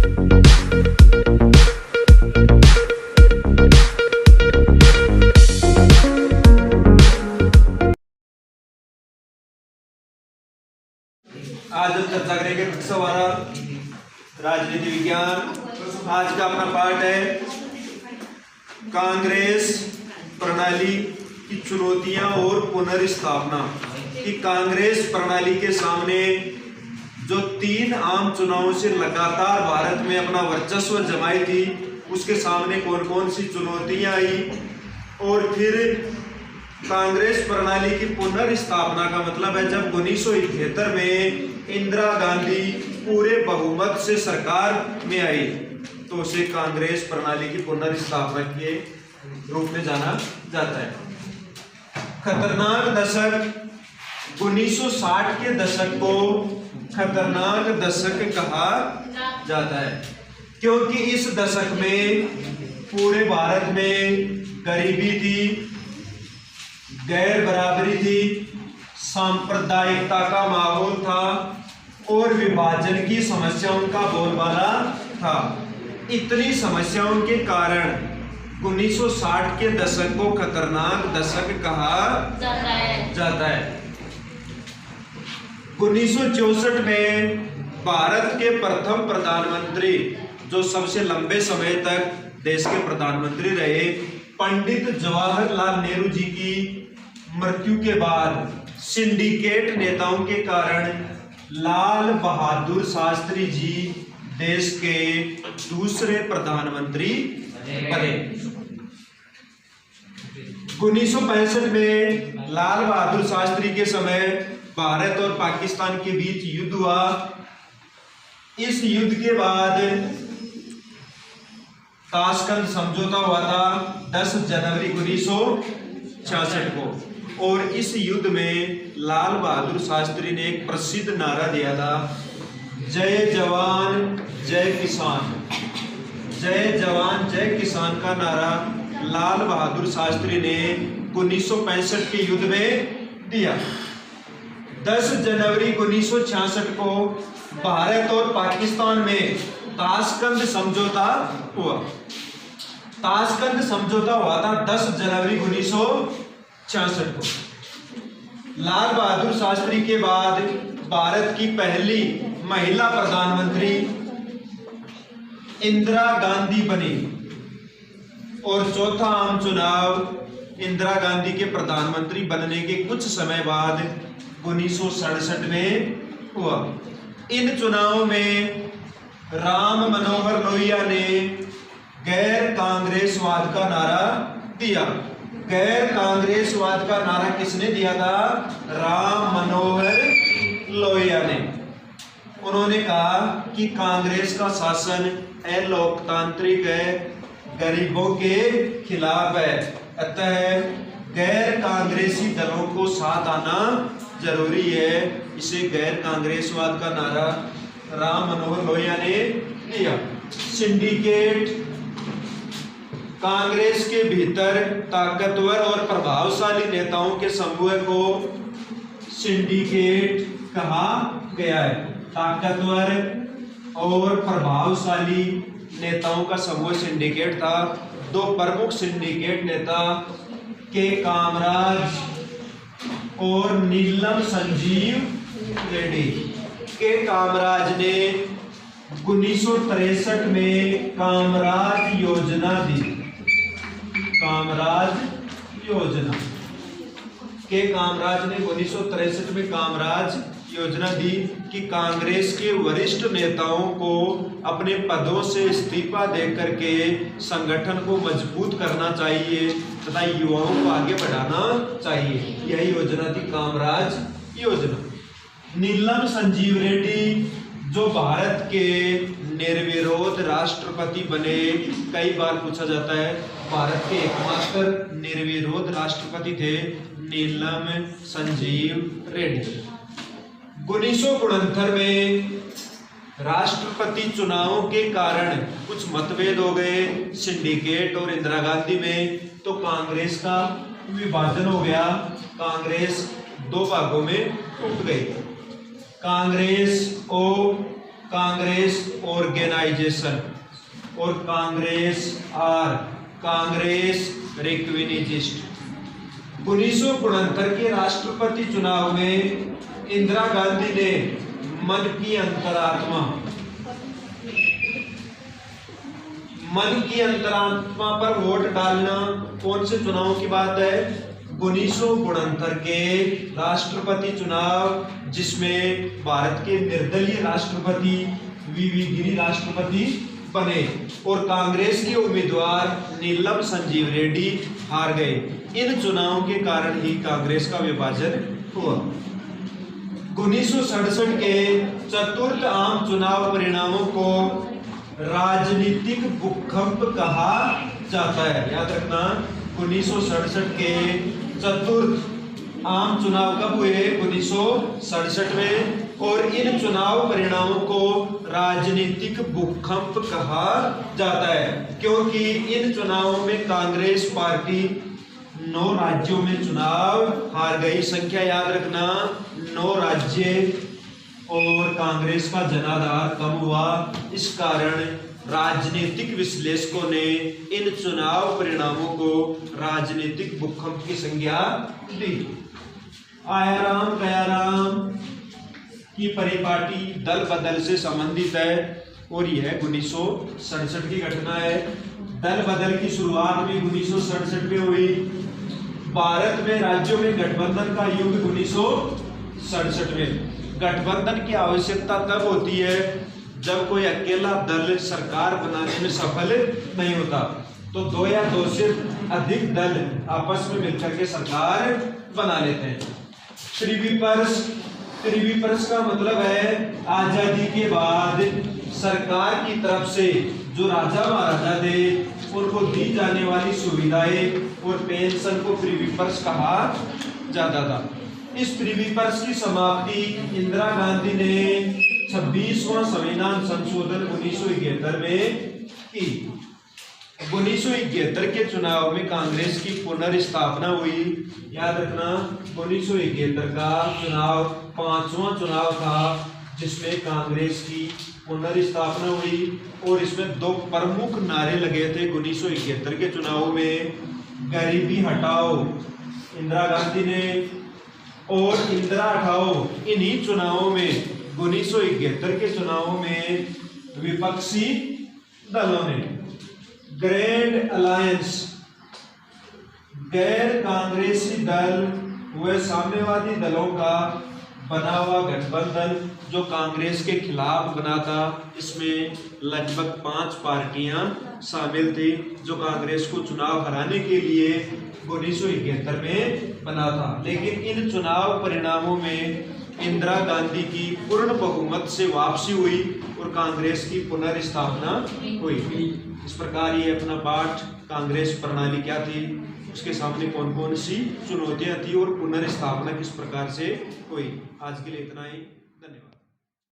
आज हम चर्चा करेंगे सवारा राजनीति विज्ञान। आज का अपना पाठ है कांग्रेस प्रणाली की चुनौतियां और पुनर्स्थापना। कि कांग्रेस प्रणाली के सामने जो 3 आम चुनावों से लगातार भारत में अपना वर्चस्व जमाई थी, उसके सामने कौन कौन सी चुनौतियां आई, और फिर कांग्रेस प्रणाली की पुनर्स्थापना का मतलब है जब 1971 में इंदिरा गांधी पूरे बहुमत से सरकार में आई तो उसे कांग्रेस प्रणाली की पुनर्स्थापना के रूप में जाना जाता है। खतरनाक दशक 1960 के दशक को खतरनाक दशक कहा जाता है, क्योंकि इस दशक में पूरे भारत में गरीबी थी, गैर बराबरी थी, सांप्रदायिकता का माहौल था और विभाजन की समस्याओं का बोलबाला था। इतनी समस्याओं के कारण 1960 के दशक को खतरनाक दशक कहा जाता है। 1964 में भारत के प्रथम प्रधानमंत्री, जो सबसे लंबे समय तक देश के प्रधानमंत्री रहे, पंडित जवाहरलाल नेहरू जी की मृत्यु के बाद सिंडिकेट नेताओं के कारण लाल बहादुर शास्त्री जी देश के दूसरे प्रधानमंत्री बने। 1965 में लाल बहादुर शास्त्री के समय भारत और पाकिस्तान के बीच युद्ध हुआ। इस युद्ध के बाद ताशकंद समझौता हुआ था 10 जनवरी 1966 को, और इस युद्ध में लाल बहादुर शास्त्री ने एक प्रसिद्ध नारा दिया था, जय जवान जय किसान। जय जवान जय किसान का नारा लाल बहादुर शास्त्री ने 1965 के युद्ध में दिया। 10 जनवरी 1966 को भारत और पाकिस्तान में ताशकंद समझौता हुआ। ताशकंद समझौता हुआ था 10 जनवरी 1966 को। लाल बहादुर शास्त्री के बाद भारत की पहली महिला प्रधानमंत्री इंदिरा गांधी बनी, और चौथा आम चुनाव इंदिरा गांधी के प्रधानमंत्री बनने के कुछ समय बाद 1967 में हुआ। इन चुनावों में राम मनोहर लोहिया ने गैर कांग्रेसवाद का नारा दिया। गैर कांग्रेसवाद का नारा किसने दिया था? राम मनोहर लोहिया ने। उन्होंने कहा कि कांग्रेस का शासन अलोकतांत्रिक है, गरीबों के खिलाफ है, अतः गैर कांग्रेसी दलों को साथ आना जरूरी है। इसे गैर कांग्रेसवाद का नारा राम मनोहर लोहिया ने दिया। सिंडिकेट, कांग्रेस के भीतर ताकतवर और प्रभावशाली नेताओं के समूह को सिंडिकेट कहा गया है। ताकतवर और प्रभावशाली नेताओं का समूह सिंडिकेट था। 2 प्रमुख सिंडिकेट नेता के कामराज और नीलम संजीव रेड्डी। के कामराज ने 1963 में कामराज योजना दी। कामराज योजना के कामराज ने 1963 में कामराज योजना दी कि कांग्रेस के वरिष्ठ नेताओं को अपने पदों से इस्तीफा देकर के संगठन को मजबूत करना चाहिए तथा युवाओं को आगे बढ़ाना चाहिए। यही योजना थी कामराज योजना। नीलम संजीव रेड्डी, जो भारत के निर्विरोध राष्ट्रपति बने, कई बार पूछा जाता है भारत के एकमात्र निर्विरोध राष्ट्रपति थे नीलम संजीव रेड्डी। 1969 में राष्ट्रपति चुनावों के कारण कुछ मतभेद हो गए सिंडिकेट और इंदिरा गांधी में, तो कांग्रेस का विभाजन हो गया। कांग्रेस 2 भागों में टूट गई। कांग्रेस को कांग्रेस ऑर्गेनाइजेशन और कांग्रेस रिक्विनिजिस्ट। 1969 के राष्ट्रपति चुनाव में इंदिरा गांधी ने मन की अंतरात्मा पर वोट डालना कौन से चुनाव की बात है? 1969 के राष्ट्रपति चुनाव, जिसमें भारत के निर्दलीय राष्ट्रपति वीवी गिरी राष्ट्रपति बने और कांग्रेस के उम्मीदवार नीलम संजीव रेड्डी हार गए। इन चुनावों के कारण ही कांग्रेस का विभाजन हुआ। 1967 के चतुर्थ आम चुनाव परिणामों को राजनीतिक भूकंप कहा जाता है। याद रखना, 1967 के चतुर्थ आम चुनाव कब हुए? 1967 में। और इन चुनाव परिणामों को राजनीतिक भूकंप कहा जाता है क्योंकि इन चुनावों में कांग्रेस पार्टी 9 राज्यों में चुनाव हार गई। संख्या याद रखना, 9 राज्य, और कांग्रेस का जनाधार कम हुआ। इस कारण राजनीतिक विश्लेषकों ने इन चुनाव परिणामों को राजनीतिक भूकंप की संज्ञा दी। आयाराम कयाराम की परिपाटी दल बदल से संबंधित है और यह 1967 की घटना है। दल बदल की शुरुआत में 1967 में हुई। भारत में राज्यों में गठबंधन का युग 1967 में। गठबंधन की आवश्यकता तब होती है जब कोई अकेला दल सरकार बनाने में सफल नहीं होता, तो 2 या 2 से अधिक दल आपस में मिलकर के सरकार बना लेते हैं। त्रिविपर्स का मतलब है आजादी के बाद सरकार की तरफ से जो राजा महाराजा थे उनको दी जाने वाली सुविधाएं और पेंशन को त्रिविपर्स कहा जाता था। इस त्रिविपर्स की समाप्ति इंदिरा गांधी ने 26वां संविधान संशोधन 1971 में की। 1971 के चुनाव में कांग्रेस की पुनर्स्थापना हुई। याद रखना, 1971 का चुनाव 5वां चुनाव था जिसमें कांग्रेस की पुनर्स्थापना हुई और इसमें 2 प्रमुख नारे लगे थे 1971 के चुनाव में। गरीबी हटाओ इंदिरा गांधी ने और इंदिरा हटाओ। इन्हीं चुनावों में 1971 के चुनावों में विपक्षी दलों ने ग्रैंड अलायंस, गैर कांग्रेसी दल व साम्यवादी दलों का बना हुआ गठबंधन जो कांग्रेस के खिलाफ बना था, इसमें लगभग 5 पार्टियां शामिल थी जो कांग्रेस को चुनाव हराने के लिए 1971 में बना था। लेकिन इन चुनाव परिणामों में इंदिरा गांधी की पूर्ण बहुमत से वापसी हुई और कांग्रेस की पुनर्स्थापना हुई। इस प्रकार ये अपना पाठ कांग्रेस प्रणाली क्या थी, उसके सामने कौन कौन सी चुनौतियां थी और पुनर्स्थापना किस प्रकार से हुई। आज के लिए इतना ही।